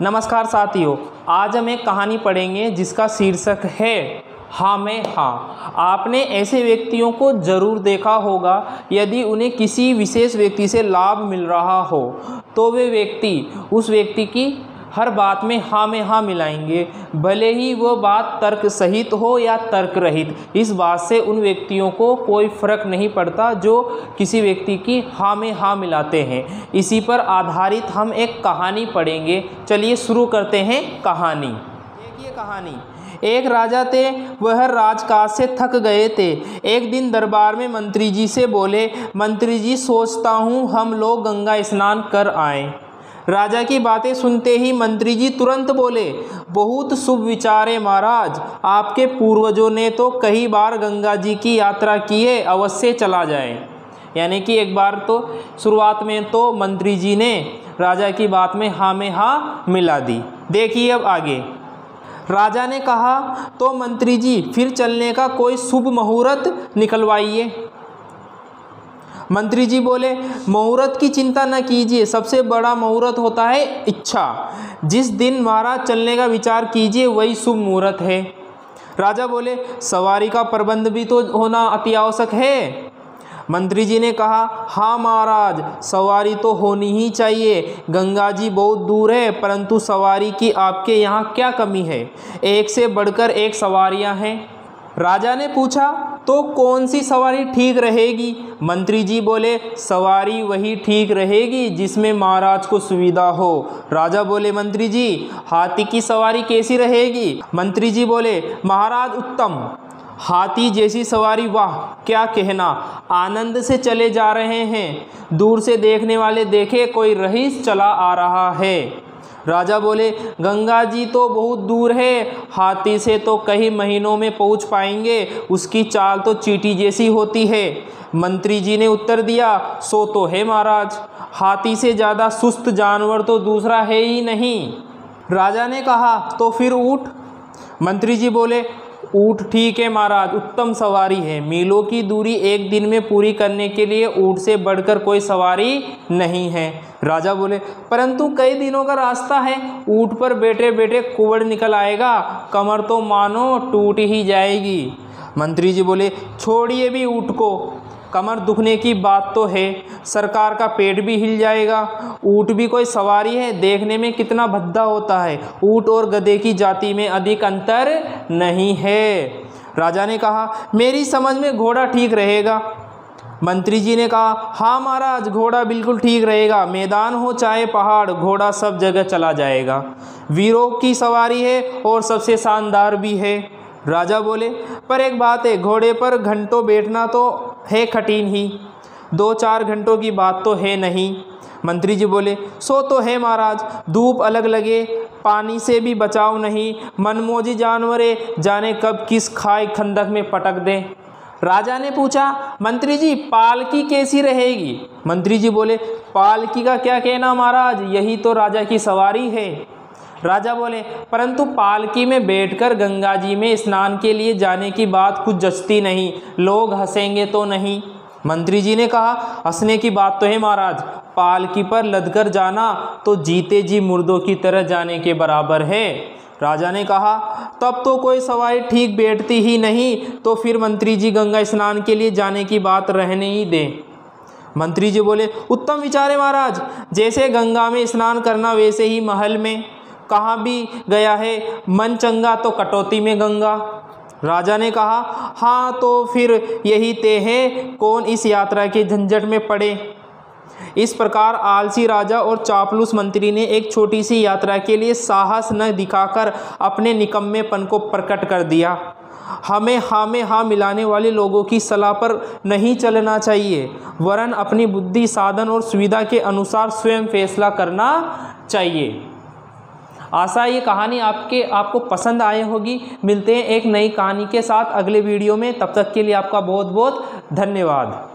नमस्कार साथियों, आज हम एक कहानी पढ़ेंगे जिसका शीर्षक है हाँ में हाँ। आपने ऐसे व्यक्तियों को ज़रूर देखा होगा, यदि उन्हें किसी विशेष व्यक्ति से लाभ मिल रहा हो तो वे व्यक्ति उस व्यक्ति की हर बात में हाँ मिलाएंगे, भले ही वो बात तर्क सहित हो या तर्क रहित। इस बात से उन व्यक्तियों को कोई फ़र्क नहीं पड़ता जो किसी व्यक्ति की हाँ में हाँ मिलाते हैं। इसी पर आधारित हम एक कहानी पढ़ेंगे। चलिए शुरू करते हैं कहानी। देखिए कहानी। एक राजा थे, वह राजकाज से थक गए थे। एक दिन दरबार में मंत्री जी से बोले, मंत्री जी सोचता हूँ हम लोग गंगा स्नान कर आएं। राजा की बातें सुनते ही मंत्री जी तुरंत बोले, बहुत शुभ विचार है महाराज, आपके पूर्वजों ने तो कई बार गंगा जी की यात्रा की है, अवश्य चला जाए। यानी कि एक बार तो शुरुआत में तो मंत्री जी ने राजा की बात में हाँ मिला दी। देखिए अब आगे। राजा ने कहा, तो मंत्री जी फिर चलने का कोई शुभ मुहूर्त निकलवाइए। मंत्री जी बोले, मुहूर्त की चिंता न कीजिए, सबसे बड़ा मुहूर्त होता है इच्छा। जिस दिन महाराज चलने का विचार कीजिए वही शुभ मुहूर्त है। राजा बोले, सवारी का प्रबंध भी तो होना अति आवश्यक है। मंत्री जी ने कहा, हाँ महाराज, सवारी तो होनी ही चाहिए। गंगा जी बहुत दूर है, परंतु सवारी की आपके यहाँ क्या कमी है? एक से बढ़कर एक सवारियाँ हैं। राजा ने पूछा, तो कौन सी सवारी ठीक रहेगी? मंत्री जी बोले, सवारी वही ठीक रहेगी जिसमें महाराज को सुविधा हो। राजा बोले, मंत्री जी हाथी की सवारी कैसी रहेगी? मंत्री जी बोले, महाराज उत्तम। हाथी जैसी सवारी, वाह क्या कहना, आनंद से चले जा रहे हैं। दूर से देखने वाले देखे कोई रईस चला आ रहा है। राजा बोले, गंगा जी तो बहुत दूर है, हाथी से तो कई महीनों में पहुंच पाएंगे, उसकी चाल तो चींटी जैसी होती है। मंत्री जी ने उत्तर दिया, सो तो है महाराज, हाथी से ज़्यादा सुस्त जानवर तो दूसरा है ही नहीं। राजा ने कहा, तो फिर ऊँट? मंत्री जी बोले, ऊँट ठीक है महाराज, उत्तम सवारी है। मीलों की दूरी एक दिन में पूरी करने के लिए ऊँट से बढ़कर कोई सवारी नहीं है। राजा बोले, परंतु कई दिनों का रास्ता है, ऊँट पर बैठे बैठे कुबड़ निकल आएगा, कमर तो मानो टूट ही जाएगी। मंत्री जी बोले, छोड़िए भी ऊँट को, कमर दुखने की बात तो है, सरकार का पेट भी हिल जाएगा। ऊँट भी कोई सवारी है, देखने में कितना भद्दा होता है। ऊँट और गधे की जाति में अधिक अंतर नहीं है। राजा ने कहा, मेरी समझ में घोड़ा ठीक रहेगा। मंत्री जी ने कहा, हाँ महाराज, घोड़ा बिल्कुल ठीक रहेगा। मैदान हो चाहे पहाड़, घोड़ा सब जगह चला जाएगा। वीरों की सवारी है और सबसे शानदार भी है। राजा बोले, पर एक बात है, घोड़े पर घंटों बैठना तो है कठिन ही, 2-4 घंटों की बात तो है नहीं। मंत्री जी बोले, सो तो है महाराज, धूप अलग लगे, पानी से भी बचाव नहीं, मनमौजी जानवरे जाने कब किस खाई खंदक में पटक दें। राजा ने पूछा, मंत्री जी पालकी कैसी रहेगी? मंत्री जी बोले, पालकी का क्या कहना महाराज, यही तो राजा की सवारी है। राजा बोले, परंतु पालकी में बैठकर गंगा जी में स्नान के लिए जाने की बात कुछ जचती नहीं, लोग हंसेंगे तो नहीं। मंत्री जी ने कहा, हंसने की बात तो है महाराज, पालकी पर लदकर जाना तो जीते जी मुर्दों की तरह जाने के बराबर है। राजा ने कहा, तब तो कोई सवारी ठीक बैठती ही नहीं, तो फिर मंत्री जी गंगा स्नान के लिए जाने की बात रहने ही दें। मंत्री जी बोले, उत्तम विचार है महाराज, जैसे गंगा में स्नान करना वैसे ही महल में। कहाँ भी गया है मन चंगा तो कटौती में गंगा। राजा ने कहा, हाँ तो फिर यही तय है, कौन इस यात्रा के झंझट में पड़े। इस प्रकार आलसी राजा और चापलूस मंत्री ने एक छोटी सी यात्रा के लिए साहस न दिखाकर अपने निकम्मेपन को प्रकट कर दिया। हमें हाँ मिलाने वाले लोगों की सलाह पर नहीं चलना चाहिए, वरन अपनी बुद्धि, साधन और सुविधा के अनुसार स्वयं फैसला करना चाहिए। आशा ये कहानी आपको पसंद आई होगी। मिलते हैं एक नई कहानी के साथ अगले वीडियो में, तब तक के लिए आपका बहुत बहुत धन्यवाद।